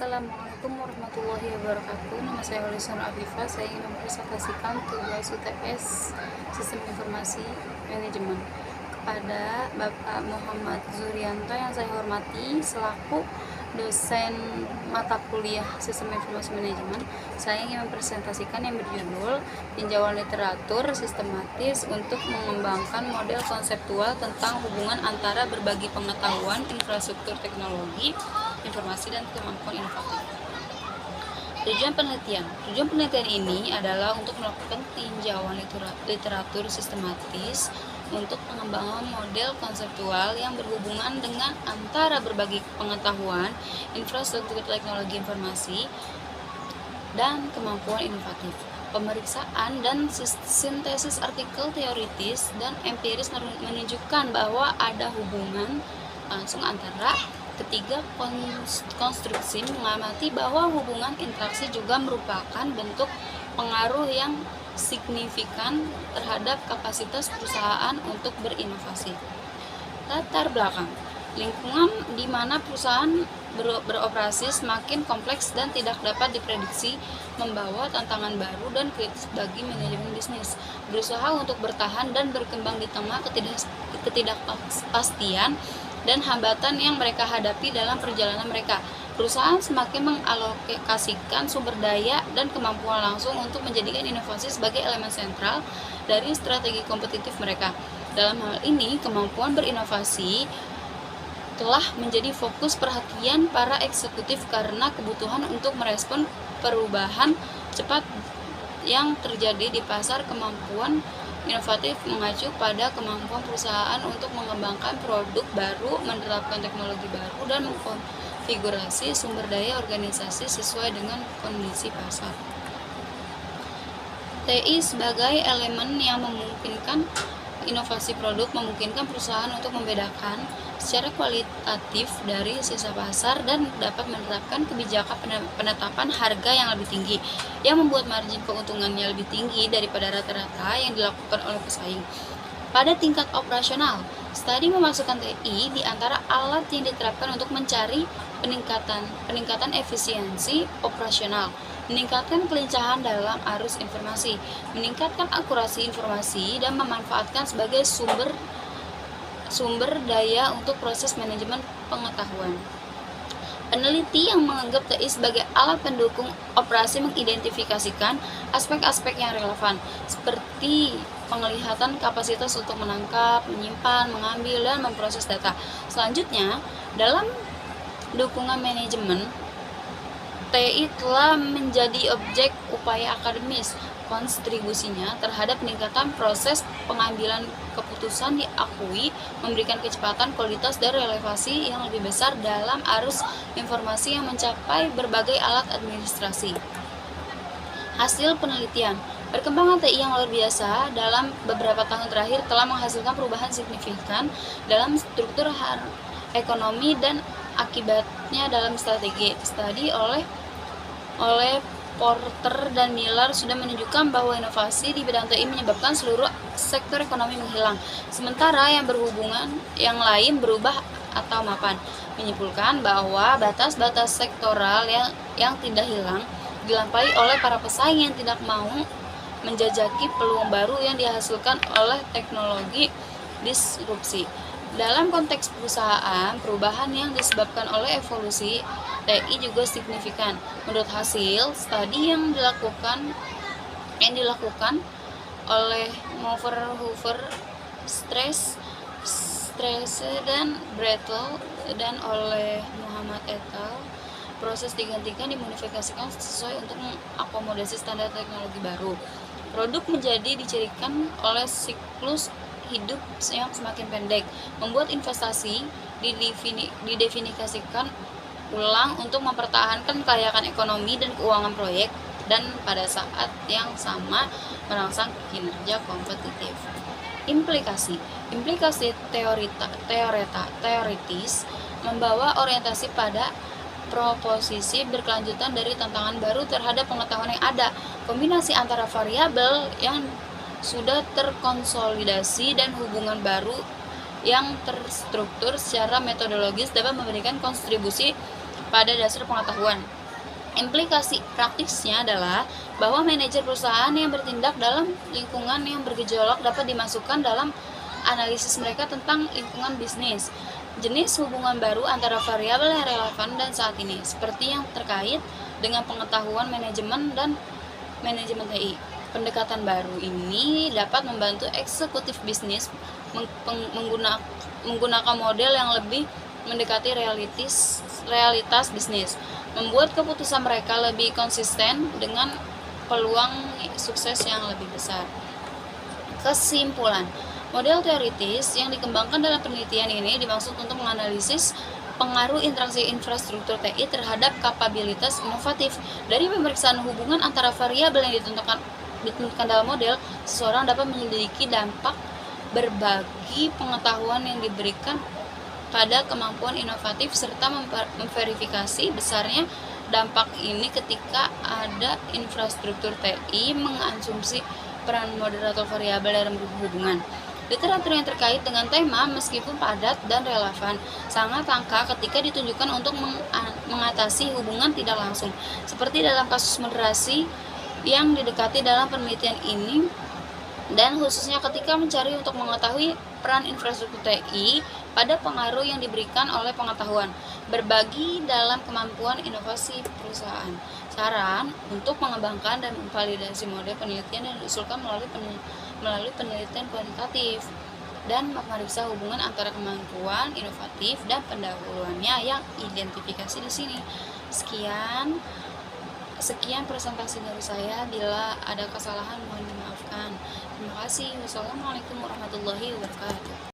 Assalamualaikum warahmatullahi wabarakatuh. Nama saya Holisona Afifah. Saya ingin mempresentasikan tugas UTS Sistem Informasi Manajemen kepada Bapak Muhammad Zurianto yang saya hormati selaku dosen mata kuliah Sistem Informasi Manajemen. Saya ingin mempresentasikan yang berjudul Tinjauan Literatur Sistematis untuk Mengembangkan Model Konseptual tentang Hubungan Antara Berbagi Pengetahuan, Infrastruktur Teknologi, Informasi, dan Kemampuan Inovatif. Tujuan penelitian ini adalah untuk melakukan tinjauan literatur sistematis untuk pengembangan model konseptual yang berhubungan dengan antara berbagi pengetahuan, infrastruktur teknologi informasi, dan kemampuan inovatif. Pemeriksaan dan sintesis artikel teoritis dan empiris menunjukkan bahwa ada hubungan langsung antara ketiga konstruksi, mengamati bahwa hubungan interaksi juga merupakan bentuk pengaruh yang signifikan terhadap kapasitas perusahaan untuk berinovasi. Latar belakang: lingkungan di mana perusahaan beroperasi semakin kompleks dan tidak dapat diprediksi, membawa tantangan baru dan kritis bagi manajemen bisnis. Berusaha untuk bertahan dan berkembang di tengah ketidakpastian dan hambatan yang mereka hadapi dalam perjalanan mereka. Perusahaan semakin mengalokasikan sumber daya dan kemampuan langsung untuk menjadikan inovasi sebagai elemen sentral dari strategi kompetitif mereka. Dalam hal ini, kemampuan berinovasi telah menjadi fokus perhatian para eksekutif karena kebutuhan untuk merespon perubahan cepat yang terjadi di pasar. Kemampuan inovatif mengacu pada kemampuan perusahaan untuk mengembangkan produk baru, menerapkan teknologi baru, dan mengkonfigurasi sumber daya organisasi sesuai dengan kondisi pasar. TI sebagai elemen yang memungkinkan inovasi produk memungkinkan perusahaan untuk membedakan secara kualitatif dari sisa pasar dan dapat menerapkan kebijakan penetapan harga yang lebih tinggi yang membuat margin keuntungannya lebih tinggi daripada rata-rata yang dilakukan oleh pesaing. Pada tingkat operasional, studi memasukkan TI di antara alat yang diterapkan untuk mencari peningkatan efisiensi operasional, meningkatkan kelincahan dalam arus informasi, meningkatkan akurasi informasi, dan memanfaatkan sebagai sumber daya untuk proses manajemen pengetahuan. Peneliti yang menganggap TI sebagai alat pendukung operasi mengidentifikasikan aspek-aspek yang relevan, seperti penglihatan kapasitas untuk menangkap, menyimpan, mengambil, dan memproses data. Selanjutnya, dalam dukungan manajemen, TI telah menjadi objek upaya akademis. Kontribusinya terhadap peningkatan proses pengambilan keputusan diakui memberikan kecepatan, kualitas, dan relevansi yang lebih besar dalam arus informasi yang mencapai berbagai alat administrasi. Hasil penelitian: perkembangan TI yang luar biasa dalam beberapa tahun terakhir telah menghasilkan perubahan signifikan dalam struktur ekonomi dan akibatnya dalam strategi. Studi oleh Porter dan Miller sudah menunjukkan bahwa inovasi di bidang TI menyebabkan seluruh sektor ekonomi menghilang, sementara yang lain berubah atau mapan. Menyimpulkan bahwa batas-batas sektoral yang tidak hilang dilampaui oleh para pesaing yang tidak mau menjajaki peluang baru yang dihasilkan oleh teknologi disrupsi. Dalam konteks perusahaan, perubahan yang disebabkan oleh evolusi TI juga signifikan. Menurut hasil studi yang dilakukan oleh Mover-Hoover, Stresse dan Brettel, dan oleh Muhammad et al., proses digantikan dimodifikasikan sesuai untuk mengakomodasi standar teknologi baru. Produk menjadi dicirikan oleh siklus hidup yang semakin pendek, membuat investasi didefinisikan ulang untuk mempertahankan kelayakan ekonomi dan keuangan proyek, dan pada saat yang sama merangsang kinerja kompetitif. Implikasi teoritis membawa orientasi pada proposisi berkelanjutan dari tantangan baru terhadap pengetahuan yang ada. Kombinasi antara variabel yang sudah terkonsolidasi dan hubungan baru yang terstruktur secara metodologis dapat memberikan kontribusi pada dasar pengetahuan. Implikasi praktisnya adalah bahwa manajer perusahaan yang bertindak dalam lingkungan yang bergejolak dapat dimasukkan dalam analisis mereka tentang lingkungan bisnis. Jenis hubungan baru antara variabel yang relevan dan saat ini, seperti yang terkait dengan pengetahuan manajemen dan manajemen TI. Pendekatan baru ini dapat membantu eksekutif bisnis menggunakan model yang lebih mendekati realitas bisnis, membuat keputusan mereka lebih konsisten dengan peluang sukses yang lebih besar. Kesimpulan, model teoritis yang dikembangkan dalam penelitian ini dimaksud untuk menganalisis pengaruh interaksi infrastruktur TI terhadap kapabilitas inovatif. Dari pemeriksaan hubungan antara variabel yang ditentukan dalam model, seseorang dapat menyelidiki dampak berbagi pengetahuan yang diberikan pada kemampuan inovatif serta memverifikasi besarnya dampak ini ketika ada infrastruktur TI mengasumsi peran moderator variabel dalam hubungan. Literatur yang terkait dengan tema, meskipun padat dan relevan, sangat langka ketika ditunjukkan untuk mengatasi hubungan tidak langsung, seperti dalam kasus moderasi yang didekati dalam penelitian ini, dan khususnya ketika mencari untuk mengetahui peran infrastruktur TI pada pengaruh yang diberikan oleh pengetahuan berbagi dalam kemampuan inovasi perusahaan. Saran untuk mengembangkan dan memvalidasi model penelitian yang diusulkan melalui penelitian kuantitatif dan memeriksa hubungan antara kemampuan inovatif dan pendahuluannya yang identifikasi di sini. Sekian presentasi dari saya. Bila ada kesalahan mohon dimaafkan. Terima kasih. Wassalamualaikum warahmatullahi wabarakatuh.